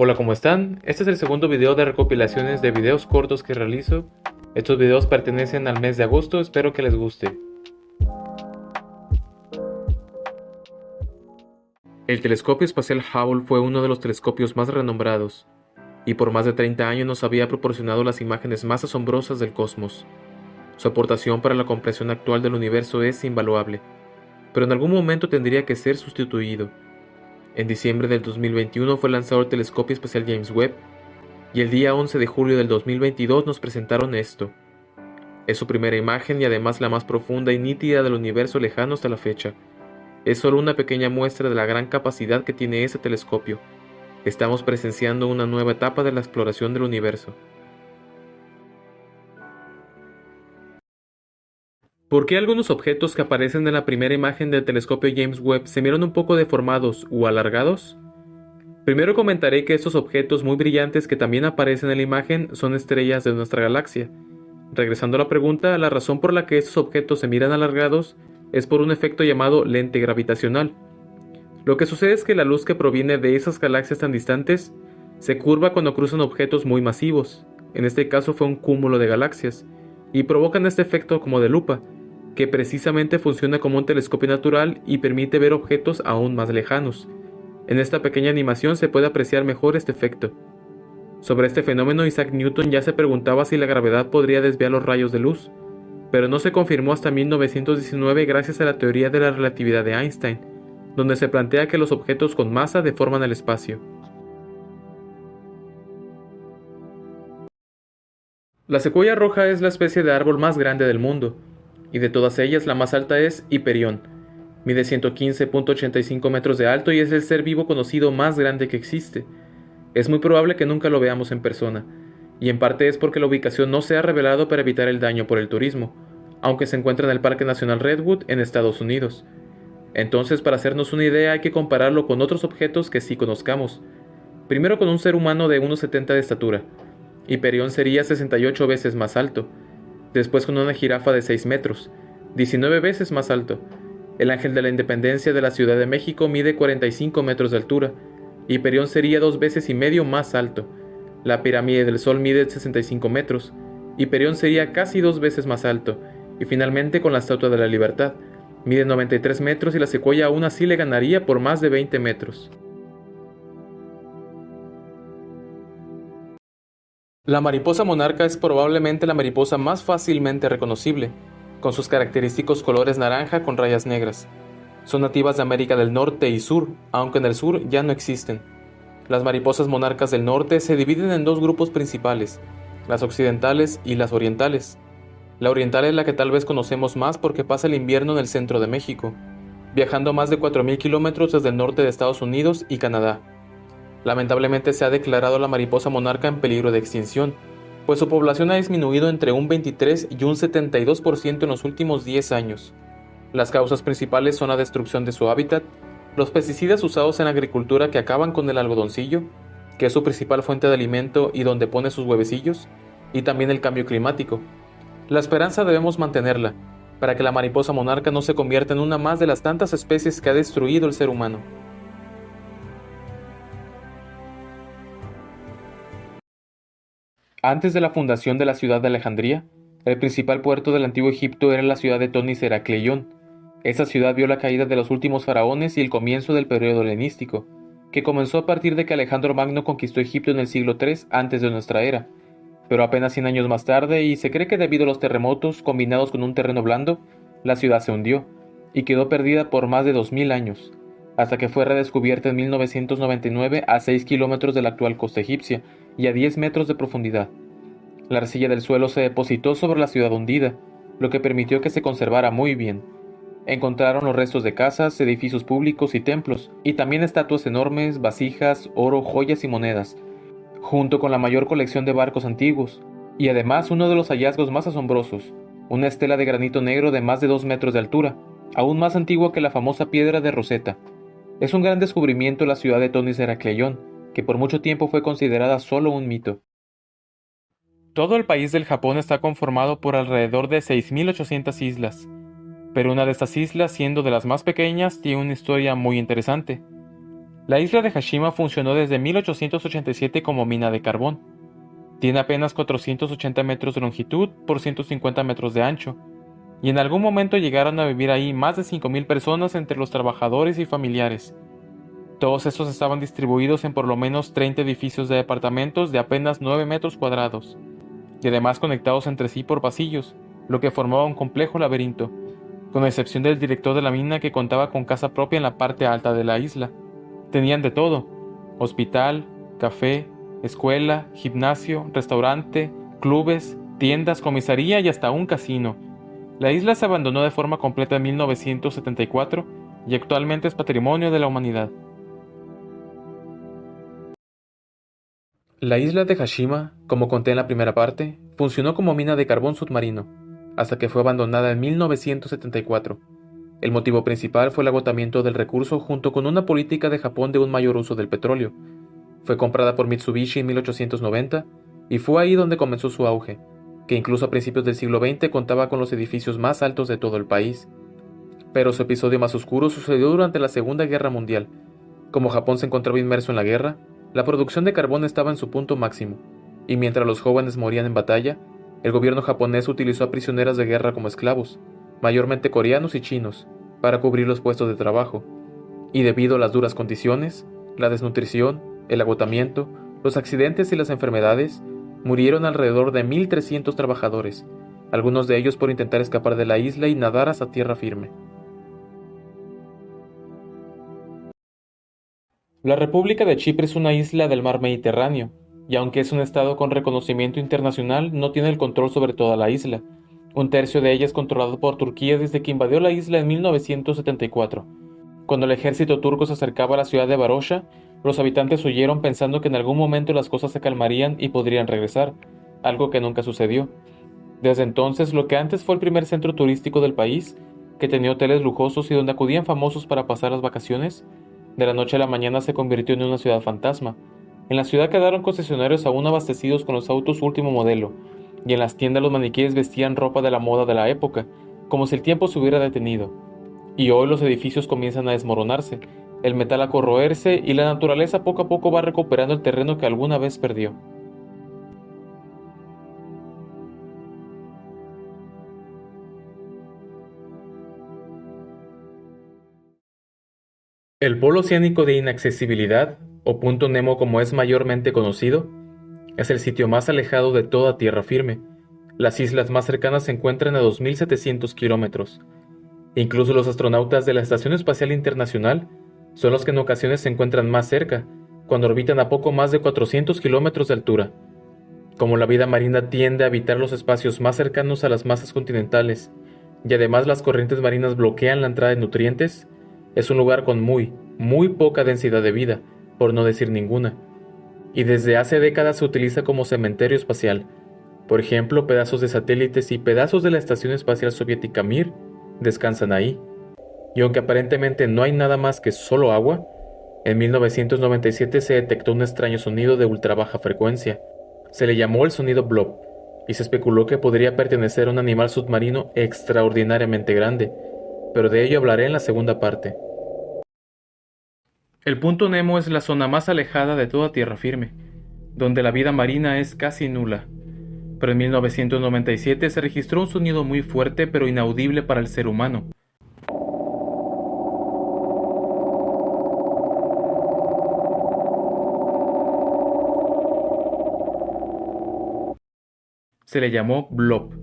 Hola, ¿cómo están? Este es el segundo video de recopilaciones de videos cortos que realizo. Estos videos pertenecen al mes de agosto, espero que les guste. El telescopio espacial Hubble fue uno de los telescopios más renombrados, y por más de 30 años nos había proporcionado las imágenes más asombrosas del cosmos. Su aportación para la comprensión actual del universo es invaluable, pero en algún momento tendría que ser sustituido. En diciembre del 2021 fue lanzado el telescopio espacial James Webb, y el día 11 de julio del 2022 nos presentaron esto. Es su primera imagen y además la más profunda y nítida del universo lejano hasta la fecha. Es solo una pequeña muestra de la gran capacidad que tiene ese telescopio. Estamos presenciando una nueva etapa de la exploración del universo. ¿Por qué algunos objetos que aparecen en la primera imagen del telescopio James Webb se miran un poco deformados o alargados? Primero comentaré que estos objetos muy brillantes que también aparecen en la imagen son estrellas de nuestra galaxia. Regresando a la pregunta, la razón por la que estos objetos se miran alargados es por un efecto llamado lente gravitacional. Lo que sucede es que la luz que proviene de esas galaxias tan distantes se curva cuando cruzan objetos muy masivos, en este caso fue un cúmulo de galaxias, y provocan este efecto como de lupa, que precisamente funciona como un telescopio natural y permite ver objetos aún más lejanos. En esta pequeña animación se puede apreciar mejor este efecto. Sobre este fenómeno, Isaac Newton ya se preguntaba si la gravedad podría desviar los rayos de luz, pero no se confirmó hasta 1919 gracias a la teoría de la relatividad de Einstein, donde se plantea que los objetos con masa deforman el espacio. La secuoya roja es la especie de árbol más grande del mundo, y de todas ellas la más alta es Hiperión. Mide 115.85 metros de alto y es el ser vivo conocido más grande que existe. Es muy probable que nunca lo veamos en persona, y en parte es porque la ubicación no se ha revelado para evitar el daño por el turismo, aunque se encuentra en el Parque Nacional Redwood en Estados Unidos. Entonces, para hacernos una idea hay que compararlo con otros objetos que sí conozcamos. Primero con un ser humano de 1,70 de estatura. Hiperión sería 68 veces más alto. Después con una jirafa de 6 metros, 19 veces más alto. El Ángel de la Independencia de la Ciudad de México mide 45 metros de altura. Hiperión sería 2 veces y medio más alto. La Pirámide del Sol mide 65 metros. Hiperión sería casi 2 veces más alto. Y finalmente con la Estatua de la Libertad. Mide 93 metros y la secuoya aún así le ganaría por más de 20 metros. La mariposa monarca es probablemente la mariposa más fácilmente reconocible, con sus característicos colores naranja con rayas negras. Son nativas de América del Norte y Sur, aunque en el sur ya no existen. Las mariposas monarcas del norte se dividen en dos grupos principales, las occidentales y las orientales. La oriental es la que tal vez conocemos más porque pasa el invierno en el centro de México, viajando más de 4.000 kilómetros desde el norte de Estados Unidos y Canadá. Lamentablemente se ha declarado la mariposa monarca en peligro de extinción, pues su población ha disminuido entre un 23 y un 72% en los últimos 10 años. Las causas principales son la destrucción de su hábitat, los pesticidas usados en la agricultura que acaban con el algodoncillo, que es su principal fuente de alimento y donde pone sus huevecillos, y también el cambio climático. La esperanza debemos mantenerla, para que la mariposa monarca no se convierta en una más de las tantas especies que ha destruido el ser humano. Antes de la fundación de la ciudad de Alejandría, el principal puerto del antiguo Egipto era la ciudad de Tonis Heracleion. Esta ciudad vio la caída de los últimos faraones y el comienzo del periodo helenístico, que comenzó a partir de que Alejandro Magno conquistó Egipto en el siglo III antes de nuestra era. Pero apenas 100 años más tarde, y se cree que debido a los terremotos combinados con un terreno blando, la ciudad se hundió, y quedó perdida por más de 2000 años, hasta que fue redescubierta en 1999 a 6 kilómetros de la actual costa egipcia y a 10 metros de profundidad. La arcilla del suelo se depositó sobre la ciudad hundida, lo que permitió que se conservara muy bien. Encontraron los restos de casas, edificios públicos y templos, y también estatuas enormes, vasijas, oro, joyas y monedas, junto con la mayor colección de barcos antiguos, y además uno de los hallazgos más asombrosos, una estela de granito negro de más de 2 metros de altura, aún más antigua que la famosa piedra de Rosetta. Es un gran descubrimiento la ciudad de Tonis Heracleion, que por mucho tiempo fue considerada solo un mito. Todo el país del Japón está conformado por alrededor de 6.800 islas, pero una de estas islas, siendo de las más pequeñas, tiene una historia muy interesante. La isla de Hashima funcionó desde 1887 como mina de carbón. Tiene apenas 480 metros de longitud por 150 metros de ancho, y en algún momento llegaron a vivir ahí más de 5.000 personas entre los trabajadores y familiares. Todos estos estaban distribuidos en por lo menos 30 edificios de departamentos de apenas 9 metros cuadrados, y además conectados entre sí por pasillos, lo que formaba un complejo laberinto, con excepción del director de la mina que contaba con casa propia en la parte alta de la isla. Tenían de todo: hospital, café, escuela, gimnasio, restaurante, clubes, tiendas, comisaría y hasta un casino. La isla se abandonó de forma completa en 1974 y actualmente es patrimonio de la humanidad. La isla de Hashima, como conté en la primera parte, funcionó como mina de carbón submarino, hasta que fue abandonada en 1974. El motivo principal fue el agotamiento del recurso junto con una política de Japón de un mayor uso del petróleo. Fue comprada por Mitsubishi en 1890 y fue ahí donde comenzó su auge, que incluso a principios del siglo XX contaba con los edificios más altos de todo el país. Pero su episodio más oscuro sucedió durante la Segunda Guerra Mundial. Como Japón se encontraba inmerso en la guerra, la producción de carbón estaba en su punto máximo, y mientras los jóvenes morían en batalla, el gobierno japonés utilizó a prisioneras de guerra como esclavos, mayormente coreanos y chinos, para cubrir los puestos de trabajo. Y debido a las duras condiciones, la desnutrición, el agotamiento, los accidentes y las enfermedades, murieron alrededor de 1.300 trabajadores, algunos de ellos por intentar escapar de la isla y nadar hasta tierra firme. La República de Chipre es una isla del mar Mediterráneo, y aunque es un estado con reconocimiento internacional, no tiene el control sobre toda la isla. Un tercio de ella es controlado por Turquía desde que invadió la isla en 1974. Cuando el ejército turco se acercaba a la ciudad de Varosha, los habitantes huyeron pensando que en algún momento las cosas se calmarían y podrían regresar, algo que nunca sucedió. Desde entonces, lo que antes fue el primer centro turístico del país, que tenía hoteles lujosos y donde acudían famosos para pasar las vacaciones, de la noche a la mañana se convirtió en una ciudad fantasma. En la ciudad quedaron concesionarios aún abastecidos con los autos último modelo, y en las tiendas los maniquíes vestían ropa de la moda de la época, como si el tiempo se hubiera detenido. Y hoy los edificios comienzan a desmoronarse, el metal a corroerse y la naturaleza poco a poco va recuperando el terreno que alguna vez perdió. El polo oceánico de inaccesibilidad, o punto Nemo como es mayormente conocido, es el sitio más alejado de toda tierra firme. Las islas más cercanas se encuentran a 2.700 kilómetros. Incluso los astronautas de la Estación Espacial Internacional son los que en ocasiones se encuentran más cerca, cuando orbitan a poco más de 400 kilómetros de altura. Como la vida marina tiende a habitar los espacios más cercanos a las masas continentales, y además las corrientes marinas bloquean la entrada de nutrientes, es un lugar con muy poca densidad de vida, por no decir ninguna, y desde hace décadas se utiliza como cementerio espacial. Por ejemplo, pedazos de satélites y pedazos de la Estación Espacial Soviética Mir descansan ahí. Y aunque aparentemente no hay nada más que solo agua, en 1997 se detectó un extraño sonido de ultra baja frecuencia. Se le llamó el sonido Blob, y se especuló que podría pertenecer a un animal submarino extraordinariamente grande, pero de ello hablaré en la segunda parte. El punto Nemo es la zona más alejada de toda tierra firme, donde la vida marina es casi nula. Pero en 1997 se registró un sonido muy fuerte pero inaudible para el ser humano. Se le llamó Blob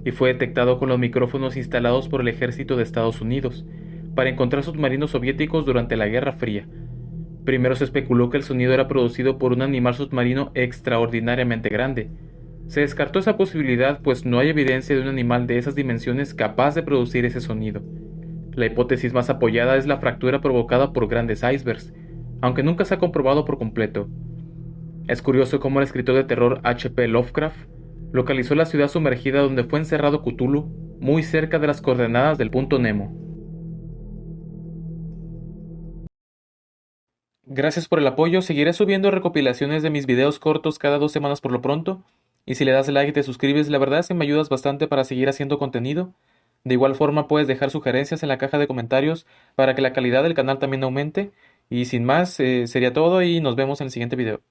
y fue detectado con los micrófonos instalados por el ejército de Estados Unidos para encontrar submarinos soviéticos durante la Guerra Fría. Primero se especuló que el sonido era producido por un animal submarino extraordinariamente grande. Se descartó esa posibilidad pues no hay evidencia de un animal de esas dimensiones capaz de producir ese sonido. La hipótesis más apoyada es la fractura provocada por grandes icebergs, aunque nunca se ha comprobado por completo. Es curioso cómo el escritor de terror H.P. Lovecraft localizó la ciudad sumergida donde fue encerrado Cthulhu, muy cerca de las coordenadas del punto Nemo. Gracias por el apoyo, seguiré subiendo recopilaciones de mis videos cortos cada 2 semanas por lo pronto, y si le das like y te suscribes, la verdad es que me ayudas bastante para seguir haciendo contenido. De igual forma puedes dejar sugerencias en la caja de comentarios para que la calidad del canal también aumente, Y sin más, sería todo y nos vemos en el siguiente video.